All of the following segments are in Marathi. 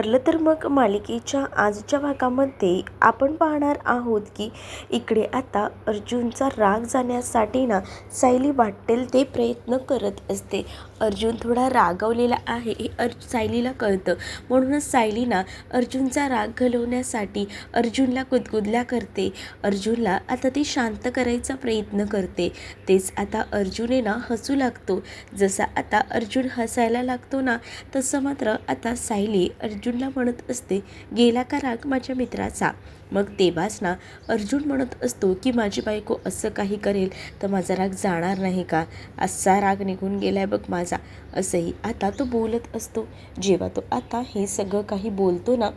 ठरलं तर मग मालिकेच्या आजच्या भागामध्ये आपण पाहणार आहोत की इकडे आता अर्जुनचा राग जाण्यासाठी ना सायली वाटेल ते प्रयत्न करत असते. अर्जुन थोडा रागावलेला आहे हे सायलीला कळतं. म्हणूनच सायली ना अर्जुनचा राग घालवण्यासाठी अर्जुनला गुदगुदल्या करते. अर्जुनला आता ती शांत करायचा प्रयत्न करते. तेच आता अर्जुन ना हसू लागतो. जसा आता अर्जुन हसायला लागतो ना तसं मात्र आता सायली अर्जुनला म्हणत असते, गेला का राग माझ्या मित्राचा. मग तेव्हाच ना अर्जुन म्हणत असतो की माझी बायको असं काही करेल तर माझा राग जाणार नाही का, असा राग निघून गेलाय बघ माझा, असंही आता तो बोलत असतो. जेव्हा तो आता हे सगळं काही बोलतो ना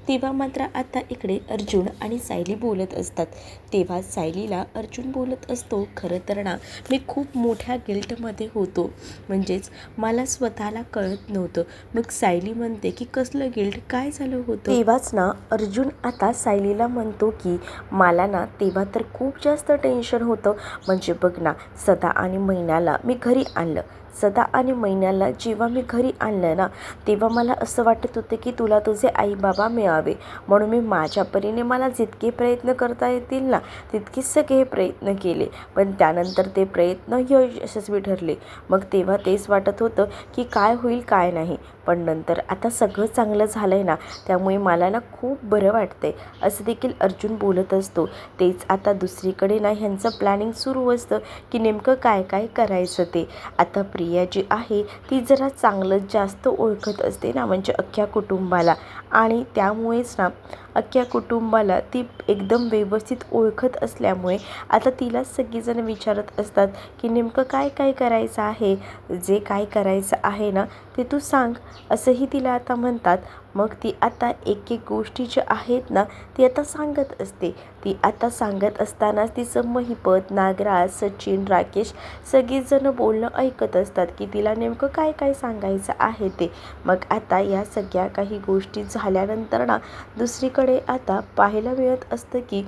तेव्हा मात्र आता इकडे अर्जुन आणि सायली बोलत असतात. तेव्हा सायलीला अर्जुन बोलत असतो, खरं तर ना मी खूप मोठ्या गिल्टमध्ये होतो, म्हणजेच मला स्वतःला कळत नव्हतं. मग सायली म्हणते की कसलं गिल्ट, काय झालं होतं. तेव्हाच ना अर्जुन आता सायलीला म्हणतो की मला ना तेव्हा तर खूप जास्त टेन्शन होतं. म्हणजे बघ ना, सदा आणि महिन्याला मी घरी आणलं. सदा आणि महिन्याला जेव्हा मी घरी आणलं ना तेव्हा मला असं वाटत होतं की तुला तुझे आई बाबा मिळावे, म्हणून मी माझ्या परीने मला जितके प्रयत्न करता येतील ना तितके सगळे प्रयत्न केले. पण त्यानंतर ते प्रयत्न यशस्वी ठरले. मग तेव्हा तेच वाटत होतं की काय होईल काय नाही, पण नंतर आता सगळं चांगलं झालं आहे ना त्यामुळे मला ना खूप बरं वाटतंय, असं देखील अर्जुन बोलत असतो. तेच आता दुसरीकडे ना ह्यांचं प्लॅनिंग सुरू असतं की नेमकं काय काय करायचं ते. आता प्रिया जी आहे ती जरा चांगलं जास्त ओळखत असते ना, म्हणजे अख्ख्या कुटुंबाला, आणि त्यामुळेच ना अख्ख्या कुटुंबाला ती एकदम व्यवस्थित ओळखत असल्यामुळे आता तिला सगळीजण विचारत असतात की नेमकं काय काय करायचं आहे, जे काय करायचं आहे ना ते तू सांग, असंही तिला आता म्हणतात. मग ती आता एक एक गोष्टी ज्या आहेत ना ती आता सांगत असते. ती आता सांगत असतानाच तिचं महिपत, नागराज, सचिन, राकेश सगळीजणं बोलणं ऐकत असतात की तिला नेमकं काय काय सांगायचं आहे ते. मग आता या सगळ्या काही गोष्टी झाल्यानंतर ना दुसरीकडे आता पाहायला मिळत असतं की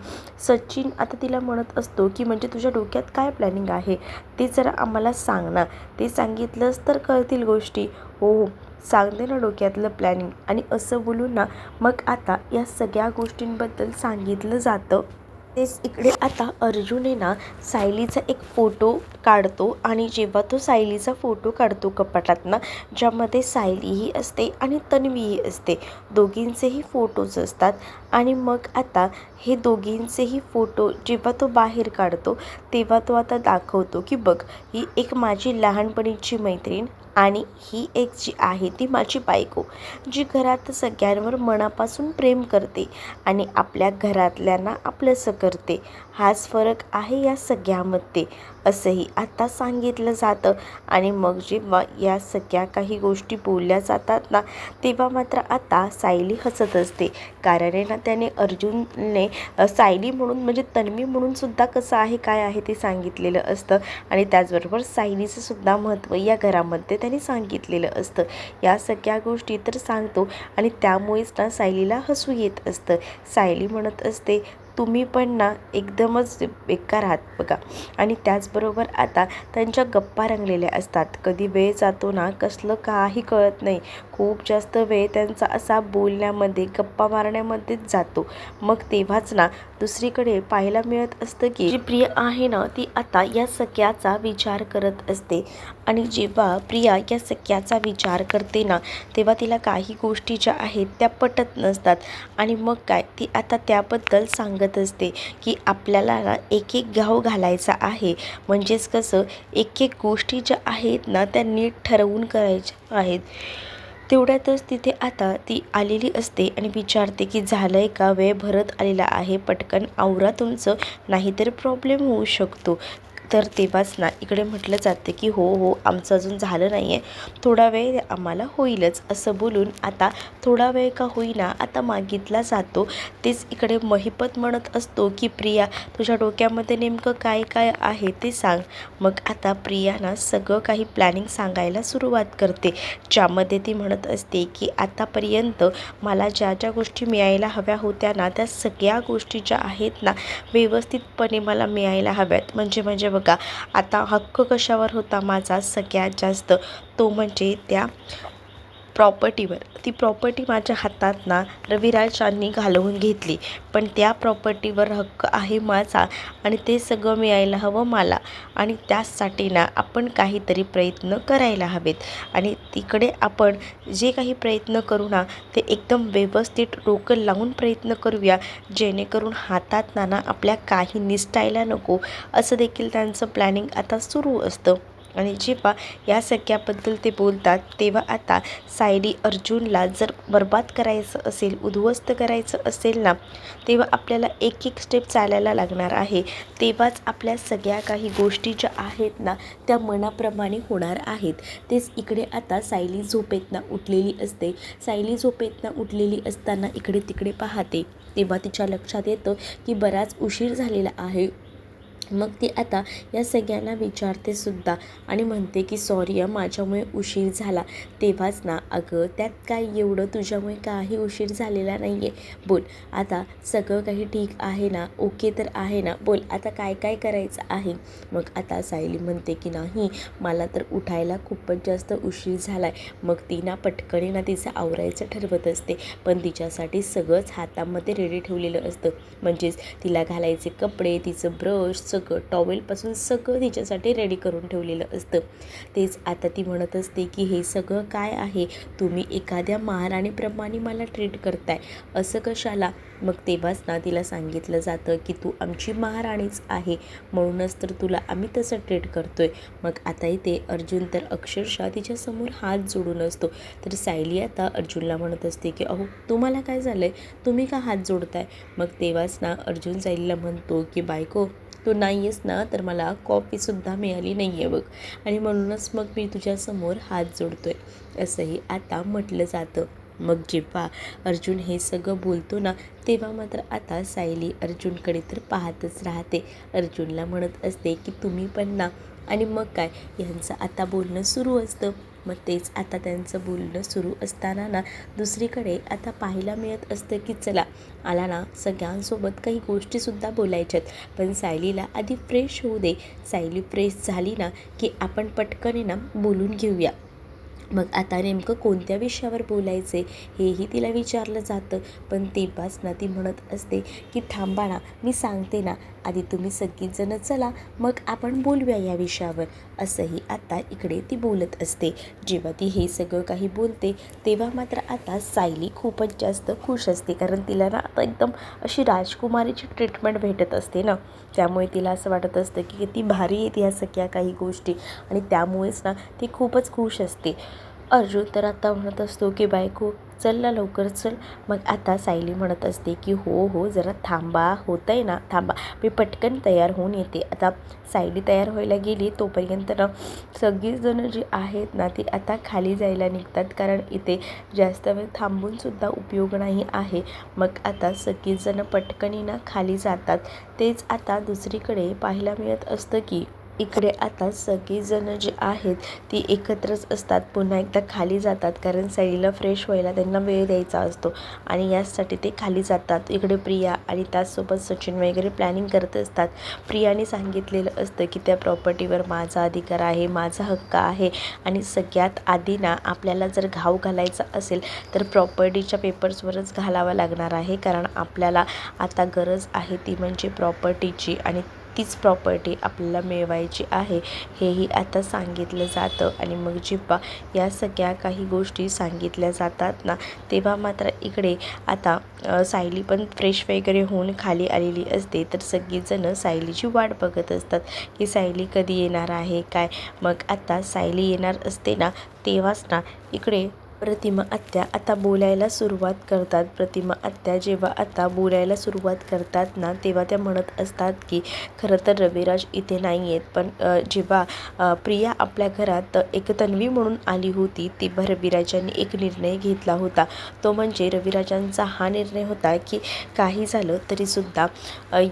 सचिन आता तिला म्हणत असतो की म्हणजे तुझ्या डोक्यात काय प्लॅनिंग आहे ते जरा आम्हाला सांग ना, ते सांगितलंच तर कळतील गोष्टी. हो हो, सांगते ना डोक्यातलं प्लॅनिंग, आणि असं बोलून ना मग आता या सगळ्या गोष्टींबद्दल सांगितलं जातं. तेच इकडे आता अर्जुन ना सायलीचा एक फोटो काढतो, आणि जेव्हा तो सायलीचा फोटो काढतो कपाटातनं, ज्यामध्ये सायलीही असते आणि तन्वीही असते, दोघींचेही फोटोज असतात. आणि मग आता हे दोघींचेही फोटो जेव्हा तो बाहेर काढतो तेव्हा तो आता दाखवतो की बघ, ही एक माझी लहानपणीची मैत्रीण आणि ही एक जी आहे ती माझी बायको, जी घरात सगळ्यांवर मनापासून प्रेम करते आणि आपल्या घरातल्यांना आपलंसं करते. हाच फरक आहे या सगळ्यामध्ये, असंही आता सांगितलं जातं. आणि मग जेव्हा या सगळ्या काही गोष्टी बोलल्या जातात ना तेव्हा मात्र आता सायली हसत असते. कारण आहे ना त्याने अर्जुनने सायली म्हणून म्हणजे तन्वी म्हणून सुद्धा कसं आहे काय आहे ते सांगितलेलं असतं, आणि त्याचबरोबर सायलीचं सुद्धा महत्त्व या घरामध्ये त्याने सांगितलेलं असतं. या सगळ्या गोष्टी तर सांगतो आणि त्यामुळेच ना सायलीला हसू येत असतं. सायली म्हणत असते, तुम्ही पण ना एकदमच बेकार आहात बघा. आणि त्याचबरोबर आता त्यांच्या गप्पा रंगलेल्या असतात. कधी वेळ जातो ना कसलं काही कळत नाही. खूप जास्त वेळ त्यांचा असा बोलण्यामध्ये, गप्पा मारण्यामध्येच जातो. मग तेव्हाच ना दुसरीकडे पाहायला मिळत असतं की जी प्रिया आहे ना ती आता या सगळ्याचा विचार करत असते. आणि जेव्हा प्रिया या सगळ्याचा विचार करते ना तेव्हा तिला काही गोष्टी ज्या आहेत त्या पटत नसतात. आणि मग काय, ती आता त्याबद्दल सांगत असते की आपल्याला ना एक एक घाव घालायचा आहे, म्हणजेच कसं एक एक गोष्टी ज्या आहेत ना त्या नीट ठरवून करायच्या आहेत. तेवढ्यातच तिथे आता ती आलेली असते आणि विचारते की झालंय का, वेळ भरत आलेला आहे, पटकन आवरा तुमचं, नाहीतर प्रॉब्लेम होऊ शकतो. तर तेव्हाच ना इकडे म्हटलं जातं की हो हो, आमचं अजून झालं नाही आहे, थोडा वेळ आम्हाला होईलच, असं बोलून आता थोडा वेळ का होईना आता मागितला जातो. तेच इकडे महिपत म्हणत असतो की प्रिया, तुझ्या डोक्यामध्ये नेमकं काय काय आहे ते सांग. मग आता प्रिया ना सगळं काही प्लॅनिंग सांगायला सुरुवात करते, ज्यामध्ये ती म्हणत असते की आतापर्यंत मला ज्या ज्या गोष्टी मिळायला हव्या होत्या ना त्या सगळ्या गोष्टी ज्या आहेत ना व्यवस्थितपणे मला मिळायला हव्यात. म्हणजे बघा, आता हक्क कशावर होता माझा सगळ्यात जास्त, तो म्हणजे त्या प्रॉपर्टीवर, ती प्रॉपर्टी माझ्या हातात ना रविराजांनी घालवून घेतली, पण त्या प्रॉपर्टीवर हक्क आहे माझा आणि ते सगळं मिळायला हवं मला. आणि त्यासाठी ना आपण काहीतरी प्रयत्न करायला हवेत आणि तिकडे आपण जे काही प्रयत्न करू ना ते एकदम व्यवस्थित डोकं लावून प्रयत्न करूया, जेणेकरून हातात ना आपल्या काही निसटायला नको, असं देखील त्यांचं प्लॅनिंग आता सुरू असतं. आणि जेव्हा या सगळ्याबद्दल ते बोलतात तेव्हा आता सायली अर्जुनला जर बर्बाद करायचं असेल, उद्ध्वस्त करायचं असेल ना, तेव्हा आपल्याला एक एक स्टेप चालायला लागणार आहे. तेव्हाच आपल्या सगळ्या काही गोष्टी ज्या आहेत ना त्या मनाप्रमाणे होणार आहेत. तेच इकडे आता सायली झोपेतनं उठलेली असते. सायली झोपेतनं उठलेली असताना इकडे तिकडे पाहते, तेव्हा तिच्या लक्षात येतं की बराच उशीर झालेला आहे. मग ती आता या सगळ्यांना विचारते सुद्धा आणि म्हणते की सॉरी माझ्यामुळे उशीर झाला. तेव्हाच ना अगं त्यात काय एवढं, तुझ्यामुळे काही उशीर झालेला नाही आहे. बोल आता सगळं काही ठीक आहे ना, ओके तर आहे ना, बोल आता काय काय करायचं आहे. मग आता सायली म्हणते की नाही, मला तर उठायला खूपच जास्त उशीर झाला आहे. मग ती ना पटकन ना तिचं आवरायचं ठरवत असते, पण तिच्यासाठी सगळंच हातामध्ये रेडी ठेवलेलं असतं. म्हणजेच तिला घालायचे कपडे, तिचं ब्रश, सगळं टॉवेलपासून सगळं तिच्यासाठी रेडी करून ठेवलेलं असतं. तेच आता ती म्हणत असते की हे सगळं काय आहे, तुम्ही एखाद्या महाराणीप्रमाणे मला ट्रीट करताय, असं कशाला. मग तेव्हाच ना तिला सांगितलं जातं की तू आमची महाराणीच आहे, म्हणूनच तर तुला आम्ही तसं ट्रीट करतोय. मग आता इथे अर्जुन तर अक्षरशः तिच्यासमोर हात जोडून असतो. तर सायली आता अर्जुनला म्हणत असते की अहो तुम्हाला काय झालं आहे, तुम्ही का हात जोडताय. मग तेव्हाच ना अर्जुन सायलीला म्हणतो की बायको तू नाही आहेस ना तर मला कॉफीसुद्धा मिळाली नाही आहे बघ, आणि म्हणूनच मग मी तुझ्यासमोर हात जोडतोय, असंही आता म्हटलं जातं. मग जेव्हा अर्जुन हे सगळं बोलतो ना तेव्हा मात्र आता सायली अर्जुनकडे तर पाहतच राहते. अर्जुनला म्हणत असते की तुम्ही पण ना, आणि मग काय यांचं आता बोलणं सुरू असतं. मग तेच आता त्यांचं बोलणं सुरू असताना ना दुसरीकडे आता पाहायला मिळत असतं की चला आला ना सगळ्यांसोबत काही गोष्टीसुद्धा बोलायच्यात, पण सायलीला आधी फ्रेश होऊ दे. सायली फ्रेश झाली ना की आपण पटकन ना बोलून घेऊया. मग आता नेमकं कोणत्या विषयावर बोलायचे हेही तिला विचारलं जातं, पण तेव्हाच ना ती म्हणत असते की थांबा ना, मी सांगते ना, आधी तुम्ही सगळीजणं चला मग आपण बोलूया या विषयावर, असंही आता इकडे ती बोलत असते. जेव्हा ती हे सगळं काही बोलते तेव्हा मात्र आता सायली खूपच जास्त खुश असते, कारण तिला ना आता एकदम अशी राजकुमारीची ट्रीटमेंट भेटत असते ना, त्यामुळे तिला असं वाटत असतं की किती भारी आहेत ह्या सगळ्या काही गोष्टी, आणि त्यामुळेच ना ती खूपच खुश असते. अर्जुन तर आता म्हणत असतो की बायको चल ना लवकर चल. मग आता सायली म्हणत असते की हो हो जरा थांबा, होतं आहे ना थांबा, मी पटकन तयार होऊन येते. आता सायली तयार व्हायला गेली तोपर्यंत ना सगळीजणं जी आहेत ना ती आता खाली जायला निघतात, कारण इथे जास्त वेळ थांबूनसुद्धा उपयोग नाही आहे. मग आता सगळीजणं पटकनी ना खाली जातात. तेच आता दुसरीकडे पाहायला मिळत असतं की इकडे आता सगळीजणं जी आहेत ती एकत्रच असतात, पुन्हा एकदा खाली जातात, कारण सायलीला फ्रेश व्हायला त्यांना वेळ द्यायचा असतो आणि यासाठी ते खाली जातात. इकडे प्रिया आणि त्याचसोबत सचिन वगैरे प्लॅनिंग करत असतात. प्रियाने सांगितलेलं असतं की त्या प्रॉपर्टीवर माझा अधिकार आहे, माझा हक्क आहे, आणि सगळ्यात आधी ना आपल्याला जर घाव घालायचा असेल तर प्रॉपर्टीच्या पेपर्सवरच घालावा लागणार आहे, कारण आपल्याला आता गरज आहे ती म्हणजे प्रॉपर्टीची, आणि तीच प्रॉपर्टी आपल्याला मिळवायची आहे, हेही आता सांगितलं जातं. आणि मग जेव्हा या सगळ्या काही गोष्टी सांगितल्या जातात ना तेव्हा मात्र इकडे आता सायली पण फ्रेश वगैरे होऊन खाली आलेली असते. तर सगळीजणं सायलीची वाट बघत असतात की सायली कधी येणार आहे काय. मग आता सायली येणार असते ना तेव्हाच ना इकडे प्रतिमा आत्या आता बोलायला सुरुवात करतात. प्रतिमा आत्या जेव्हा आता बोलायला सुरुवात करतात ना तेव्हा त्या म्हणत असतात की खरं तर रविराज इथे नाही आहेत, पण जेव्हा प्रिया आपल्या घरात एक तन्वी म्हणून आली होती तेव्हा रविराजांनी एक निर्णय घेतला होता. तो म्हणजे रविराजांचा हा निर्णय होता की काही झालं तरीसुद्धा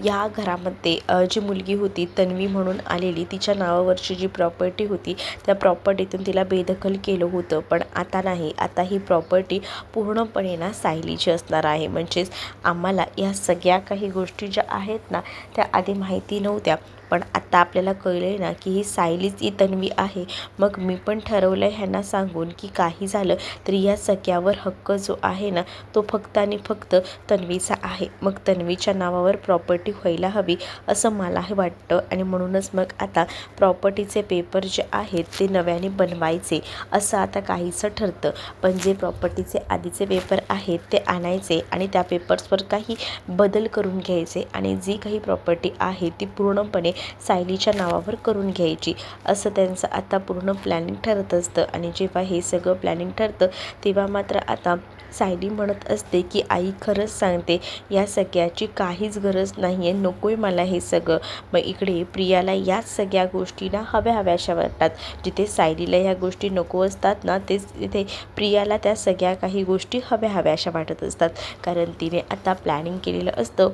या घरामध्ये जी मुलगी होती तन्वी म्हणून आलेली, तिच्या नावावरची जी प्रॉपर्टी होती त्या प्रॉपर्टीतून तिला बेदखल केलं होतं, पण आता नाही. आता ही प्रॉपर्टी पूर्णपणे ना सायलीची असणार आहे. म्हणजेच आम्हाला या सगळ्या काही गोष्टी ज्या आहेत ना त्या आधी माहिती नव्हत्या, पण आता आपल्याला कळलं आहे ना की ही सायलीच ही तन्वी आहे. मग मी पण ठरवलं आहे ह्यांना सांगून की काही झालं तरी या सगळ्यावर हक्क जो आहे ना तो फक्त आणि फक्त तन्वीचा आहे. मग तन्वीच्या नावावर प्रॉपर्टी व्हायला हवी असं मलाही वाटतं आणि म्हणूनच मग आता प्रॉपर्टीचे पेपर जे आहेत ते नव्याने बनवायचे असं आता काहीसं ठरतं. पण जे प्रॉपर्टीचे आधीचे पेपर आहेत ते आणायचे आणि त्या पेपर्सवर काही बदल करून घ्यायचे आणि जी काही प्रॉपर्टी आहे ती पूर्णपणे सायलीच्या नावावर करून घ्यायची असं त्यांचं आता पूर्ण प्लॅनिंग ठरत असतं. आणि जेव्हा हे सगळं प्लॅनिंग ठरतं तेव्हा मात्र आता सायली म्हणत असते की आई खरंच सांगते या सगळ्याची काहीच गरज नाही आहे, नको आहे मला हे सगळं. मग इकडे प्रियाला याच सगळ्या गोष्टी ना हव्याशा वाटतात. जिथे सायलीला ह्या गोष्टी नको असतात ना तेच तिथे प्रियाला त्या सगळ्या काही गोष्टी हव्याशा वाटत असतात. कारण तिने आता प्लॅनिंग केलेलं असतं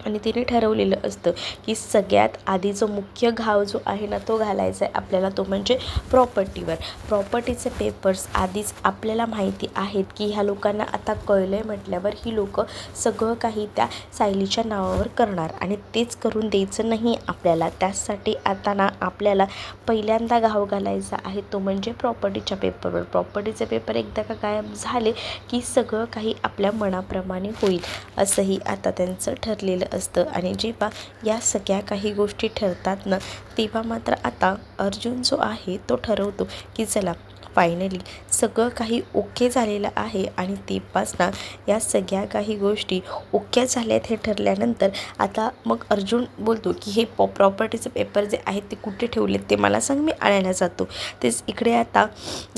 आणि तिने ठरवलेलं असतं की सगळ्यात आधीचं मुख्य घाव जो आहे ना तो घालायचा आहे आपल्याला, तो म्हणजे प्रॉपर्टीवर. प्रॉपर्टीचे पेपर्स आधीच आपल्याला माहिती आहेत की ह्या लोकांना आता कळलं आहे म्हटल्यावर ही लोकं सगळं काही त्या सायलीच्या नावावर करणार आणि तेच करून द्यायचं नाही आपल्याला. त्यासाठी आता ना आपल्याला पहिल्यांदा घाव घालायचा आहे तो म्हणजे प्रॉपर्टीच्या पेपरवर. प्रॉपर्टीचे पेपर एकदा का गायब झाले की सगळं काही आपल्या मनाप्रमाणे होईल असंही आता त्यांचं ठरलेलं असतं. आणि जेव्हा या सगळ्या काही गोष्टी ठरतात ना तेव्हा मात्र आता अर्जुन जो आहे तो ठरवतो की चला फायनली सगळं काही ओके झालेलं आहे. आणि तेव्हाच ना या सगळ्या काही गोष्टी ओके झाल्यात हे ठरल्यानंतर आता मग अर्जुन बोलतो की हे प्रॉपर्टीचे पेपर जे आहेत ते कुठे ठेवलेत ते मला सांग, मी आणायला जातो. तेच इकडे आता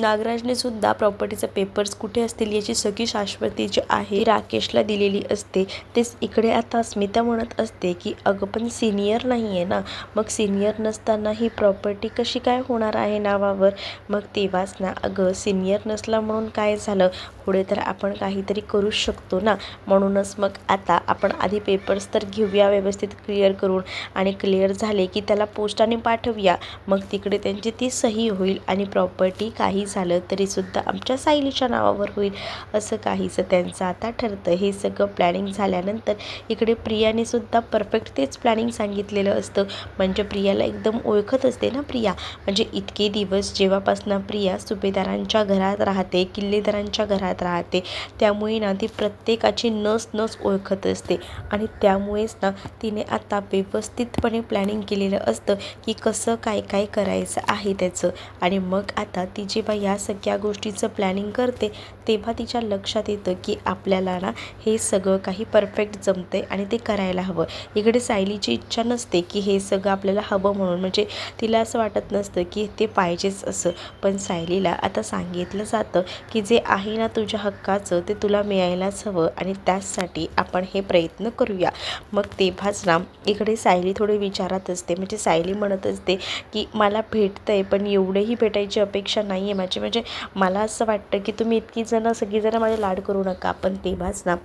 नागराजने सुद्धा प्रॉपर्टीचे पेपर्स कुठे असतील याची सगळी शाश्वती जी आहे राकेशला दिलेली असते. तेच इकडे आता स्मिता म्हणत असते की अगं पण सिनियर नाही आहे ना, मग सिनियर नसताना ही प्रॉपर्टी कशी काय होणार आहे नावावर. मग तेव्हाच ना अगं सिनियर नसला म्हणून काय झालं, पुढे तर आपण काहीतरी करू शकतो ना. म्हणूनच मग आता आपण आधी पेपर्स तर घेऊया व्यवस्थित क्लिअर करून आणि क्लिअर झाले की त्याला पोस्टाने पाठवूया. मग तिकडे त्यांची ती सही होईल आणि प्रॉपर्टी काही झालं तरीसुद्धा आमच्या सायलीच्या नावावर होईल असं काहीचं त्यांचं आता ठरतं. हे सगळं प्लॅनिंग झाल्यानंतर इकडे प्रियाने सुद्धा परफेक्ट तेच प्लॅनिंग सांगितलेलं असतं. म्हणजे प्रियाला एकदम ओळखत असते ना प्रिया, म्हणजे इतके दिवस जेव्हापासून प्रिया सुभेदारांच्या घरात राहते, किल्लेदारांच्या घरात राहते, त्यामुळे ना ती प्रत्येकाची नस ओळखत असते. आणि त्यामुळेच ना तिने आता व्यवस्थितपणे प्लॅनिंग केलेलं असतं की कसं काय करायचं आहे त्याचं. आणि मग आता ती जेव्हा या सगळ्या गोष्टीचं प्लॅनिंग करते तेव्हा तिच्या लक्षात येतं की आपल्याला ना हे सगळं काही परफेक्ट जमतंय आणि ते करायला हवं. इकडे सायलीची इच्छा नसते की हे सगळं आपल्याला हवं म्हणून, म्हणजे तिला असं वाटत नसतं की ते पाहिजेच असं. पण सायलीला आता सांगितलं जातं की जे आहे ना तुझ्या हक्काचं ते तुला मिळायलाच हवं आणि त्याचसाठी आपण हे प्रयत्न करूया. मग तेव्हाच ना इकडे सायली थोडी विचारात असते. म्हणजे सायली म्हणत असते की मला भेटतंय पण एवढेही भेटायची अपेक्षा नाही आहे माझी, म्हणजे मला असं वाटतं की तुम्ही सगळीजणं माझे लाड करू नका. पण तेव्हाच ना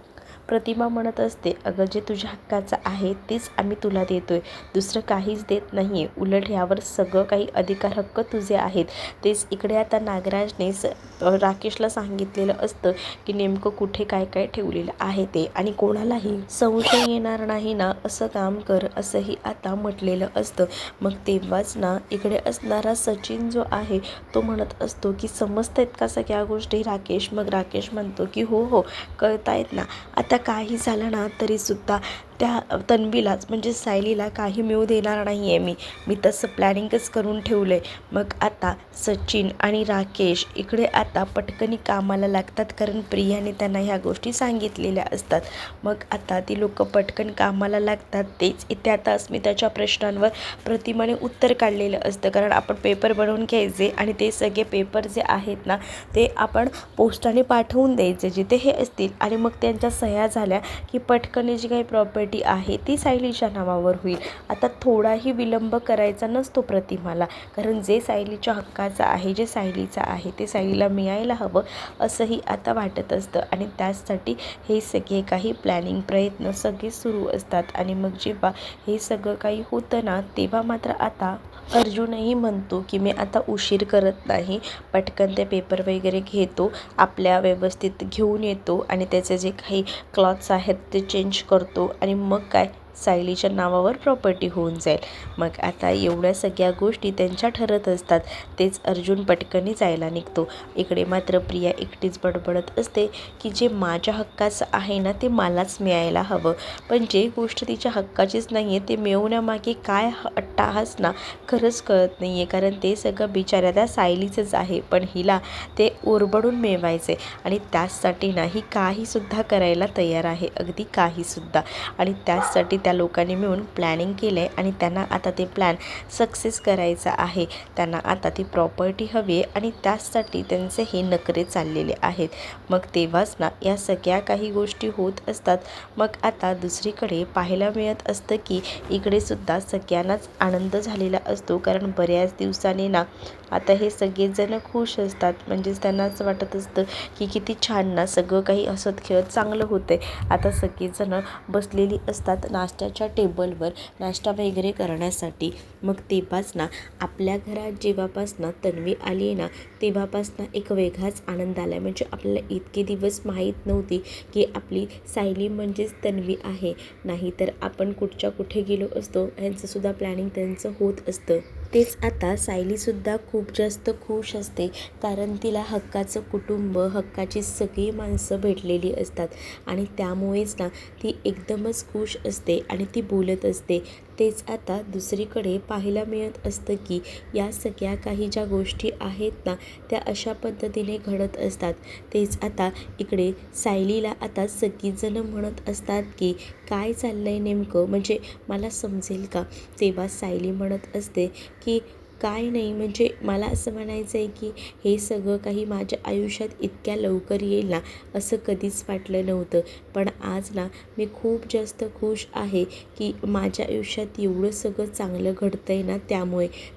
प्रतिमा म्हणत असते अगं जे तुझ्या हक्काचं आहे तेच आम्ही तुला देतोय, दुसरं काहीच देत नाही आहे. उलट ह्यावर सगळं काही अधिकार हक्क तुझे आहेत. तेच इकडे आता नागराजने राकेशला सांगितलेलं असतं की नेमकं कुठे काय ठेवलेलं आहे ते आणि कोणालाही संशय येणार नाही ना असं काम कर असंही आता म्हटलेलं असतं. मग तेव्हाच ना इकडे असणारा सचिन जो आहे तो म्हणत असतो की समजतायत का सगळ्या गोष्टी राकेश. मग राकेश म्हणतो की हो कळतायत ना. आता काही झालं ना तरीसुद्धा त्या तन्वीलाच म्हणजे सायलीला काही मिळू देणार नाही आहे मी तसं प्लॅनिंगच करून ठेवलं आहे. मग आता सचिन आणि राकेश इकडे आता पटकनी कामाला लागतात कारण प्रियाने त्यांना ह्या गोष्टी सांगितलेल्या असतात. मग आता ती लोकं पटकन कामाला लागतात. तेच इथे आता अस्मिताच्या प्रश्नांवर प्रतिमाने उत्तर काढलेलं असतं. कारण आपण पेपर बनवून घ्यायचे आणि ते सगळे पेपर जे आहेत ना ते आपण पोस्टाने पाठवून द्यायचे जिथे हे असतील आणि मग त्यांच्या सह्या झाल्या की पटकन जी काही प्रॉपर्टी आहे ती सायलीच्या नावावर होईल. आता थोडाही विलंब करायचा नसतो प्रतिमाला, कारण जे सायलीच्या हक्काचं आहे, जे सायलीचं आहे ते सायलीला मिळायला हवं असंही आता वाटत असतं. आणि त्याचसाठी हे सगळे काही प्लॅनिंग प्रयत्न सगळे सुरू असतात. आणि मग जेव्हा हे सगळं काही होतं ना तेव्हा मात्र आता अर्जुनही म्हणतो की मी आता उशीर करत नाही, पटकन ते पेपर वगैरे घेतो, आपल्या व्यवस्थित घेऊन येतो आणि त्याचे जे काही क्लॉथ्स आहेत ते चेंज करतो आणि मग काय सायलीच्या नावावर प्रॉपर्टी होऊन जाईल. मग आता एवढ्या सगळ्या गोष्टी त्यांच्या ठरत असतात. तेच अर्जुन पटकनी जायला निघतो. इकडे मात्र प्रिया एकटीच बडबडत असते की जे माझ्या हक्काचं आहे ना ते मलाच मिळायला हवं. पण जे गोष्ट तिच्या हक्काचीच नाही आहे ते मिळवण्यामागे काय अट्टाहास ना खरंच कळत नाही आहे. कारण ते सगळं बिचाऱ्या त्या सायलीचंच आहे, पण हिला ते ओरबडून मिळवायचे आणि त्याचसाठी ना ही काहीसुद्धा करायला तयार आहे, अगदी काहीसुद्धा. आणि त्याचसाठी त्या लोकांनी मिळून प्लॅनिंग केलं आहे आणि त्यांना आता ते प्लॅन सक्सेस करायचा आहे. त्यांना आता ती प्रॉपर्टी हवी आहे आणि त्याचसाठी त्यांचे हे नखरे चाललेले आहेत. मग तेव्हाच ना या सगळ्या काही गोष्टी होत असतात. मग आता दुसरीकडे पाहायला मिळत असतं की इकडे सुद्धा सगळ्यांनाच आनंद झालेला असतो. कारण बऱ्याच दिवसांनी ना आता हे सगळेजण खुश असतात. म्हणजेच त्यांना असं वाटत असतं की किती छान ना सगळं काही हसत खेळत चांगलं होतं आहे. आता सगळेजण बसलेली असतात नाश्त्याच्या टेबलवर नाश्ता वगैरे करण्यासाठी. मग तेव्हाच ना आपल्या घरात जेव्हापासनं तन्वी आली आहे ना तेव्हापासनं एक वेगळाच आनंद आला आहे. म्हणजे आपल्याला इतके दिवस माहीत नव्हती की आपली सायली म्हणजेच तन्वी आहे. नाहीतर आपण कुठच्या कुठे गेलो असतो, ह्यांचंसुद्धा प्लॅनिंग त्यांचं होत असतं. तेच आता सायलीसुद्धा खूप जास्त खुश असते. कारण तिला हक्काचं कुटुंब, हक्काची सगळी माणसं भेटलेली असतात आणि त्यामुळेच ना ती एकदमच खुश असते आणि ती बोलत असते. तेच आता दुसरीकडे पाहायला मिळत असतं की या सगळ्या काही ज्या गोष्टी आहेत ना त्या अशा पद्धतीने घडत असतात. तेच आता इकडे सायलीला आता सगळीजण म्हणत असतात की काय चाललं आहे नेमकं, म्हणजे मला समजेल का? तेव्हा सायली म्हणत असते की काय नाही, म्हणजे मला असं म्हणायचं आहे की हे सगळं काही माझ्या आयुष्यात इतक्या लवकर येईल ना असं कधीच वाटलं नव्हतं. पण आज ना मी खूप जास्त खुश आहे की माझ्या आयुष्यात एवढं सगळं चांगलं घडतं आहे ना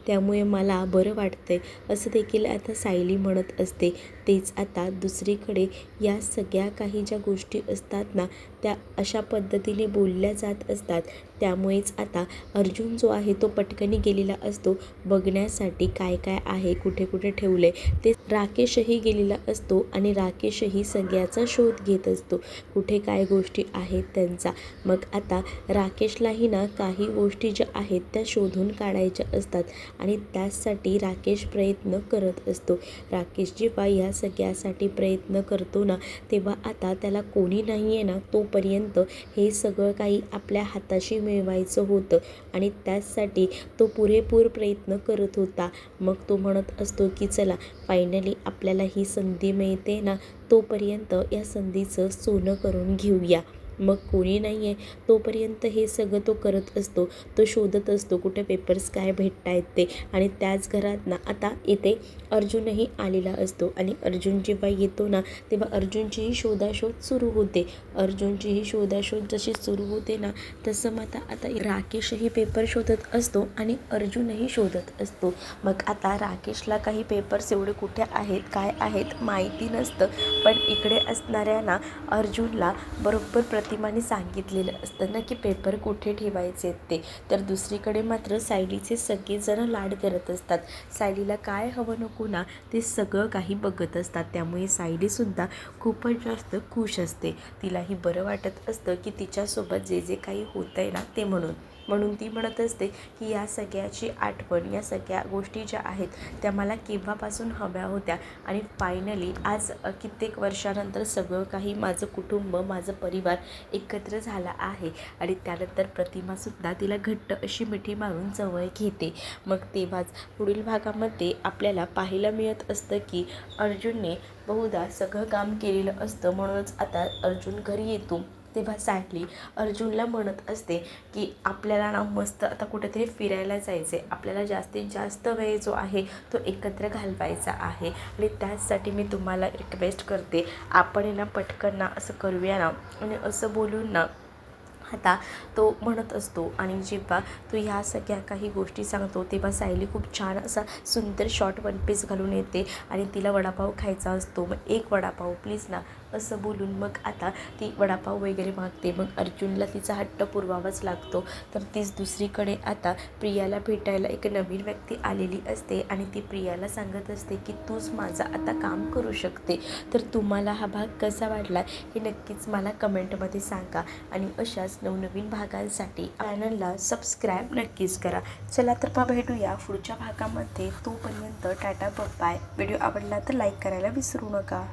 त्यामुळे मला बरं वाटतं आहे, असं देखील आता सायली म्हणत असते. तेच आता दुसरीकडे या सगळ्या काही ज्या गोष्टी असतात ना त्या अशा पद्धतीने बोलल्या जात असतात. त्यामुळेच आता अर्जुन जो आहे तो पटकनी गेलेला असतो बघण्यासाठी काय काय आहे, कुठे कुठे ठेवले ते. राकेशही गेलेला असतो आणि राकेशही सगळ्याचा शोध घेत असतो, कुठे काय गोष्टी आहेत त्यांचा. मग आता राकेशलाही ना काही गोष्टी ज्या आहेत त्या शोधून काढायच्या असतात आणि त्याचसाठी राकेश प्रयत्न करत असतो. राकेश जेव्हा या सगळ्यासाठी प्रयत्न करतो ना तेव्हा आता त्याला कोणी नाही आहे ना तोपर्यंत हे सगळं काही आपल्या हाताशी मिळवायचं होतं आणि त्याचसाठी तो पुरेपूर प्रयत्न करत होता. मग तो म्हणत असतो की चला फायनली आपल्याला ही संधी मिळते ना तोपर्यंत या संधीचं सोनं करून घेऊया. मग कोणी नाही आहे तोपर्यंत हे सगळं तो करत असतो. तो शोधत असतो कुठे पेपर्स काय भेटत आहेत ते. आणि त्याच घरात ना आता इथे अर्जुनही आलेला असतो आणि अर्जुन जेव्हा येतो ना तेव्हा अर्जुनचीही शोधाशोध सुरू होते. अर्जुनचीही शोधाशोध जशी सुरू होते ना तसं मग आता राकेशही पेपर शोधत असतो आणि अर्जुनही शोधत असतो. मग आता राकेशला काही पेपर्स एवढे कुठे आहेत काय आहेत माहिती नसतं, पण इकडे असणाऱ्या ना अर्जुनला बरोबर प्रतिमाने सांगितलेलं असतं ना की पेपर कुठे ठेवायचे ते. तर दुसरीकडे मात्र सायलीचे सगळेजण लाड करत असतात. सायलीला काय हवं नको ना ते सगळं काही बघत असतात. त्यामुळे सायलीसुद्धा खूपच जास्त खुश असते. तिलाही बरं वाटत असतं की तिच्यासोबत जे जे काही होतं आहे ना ते म्हणून ती म्हणत असते की या सगळ्याची आठवण, या सगळ्या गोष्टी ज्या आहेत त्या मला केव्हापासून हव्या होत्या आणि फायनली आज कित्येक वर्षानंतर सगळं काही माझं कुटुंब, माझं परिवार एकत्र झाला आहे. आणि त्यानंतर प्रतिमासुद्धा तिला घट्ट अशी मिठी मारून जवळ घेते. मग तेव्हाच पुढील भागामध्ये आपल्याला पाहायला मिळत असतं की अर्जुनने बहुधा सगळं काम केलेलं असतं. म्हणूनच आता अर्जुन घरी येतो तेव्हा सायली अर्जुनला म्हणत असते की आपल्याला ना मस्त आता कुठेतरी फिरायला जायचे, आपल्याला जास्तीत जास्त वेळ जो आहे तो एकत्र घालवायचा आहे आणि त्याचसाठी मी तुम्हाला रिक्वेस्ट करते आपण ना पटकन ना असं करूया ना. आणि असं बोलून ना आता तो म्हणत असतो आणि जेव्हा तो ह्या सगळ्या काही गोष्टी सांगतो तेव्हा सायली खूप छान असा सुंदर शॉर्ट वन पीस घालून येते आणि तिला वडापाव खायचा असतो. मग एक वडापाव प्लीज ना असं बोलून मग आता ती वडापाव वगैरे मागते. मग अर्जुनला तिचा हट्ट पुरवावाच लागतो. तर तीच दुसरीकडे आता प्रियाला भेटायला एक नवीन व्यक्ती आलेली असते आणि ती प्रियाला सांगत असते की तूच माझं आता काम करू शकते. तर तुम्हाला हा भाग कसा वाटला हे नक्कीच मला कमेंटमध्ये सांगा आणि अशाच नवनवीन भागांसाठी चॅनलला सबस्क्राईब नक्कीच करा. चला तर मग भेटूया पुढच्या भागामध्ये. तोपर्यंत टाटा बाय. व्हिडिओ आवडला तर लाईक करायला विसरू नका.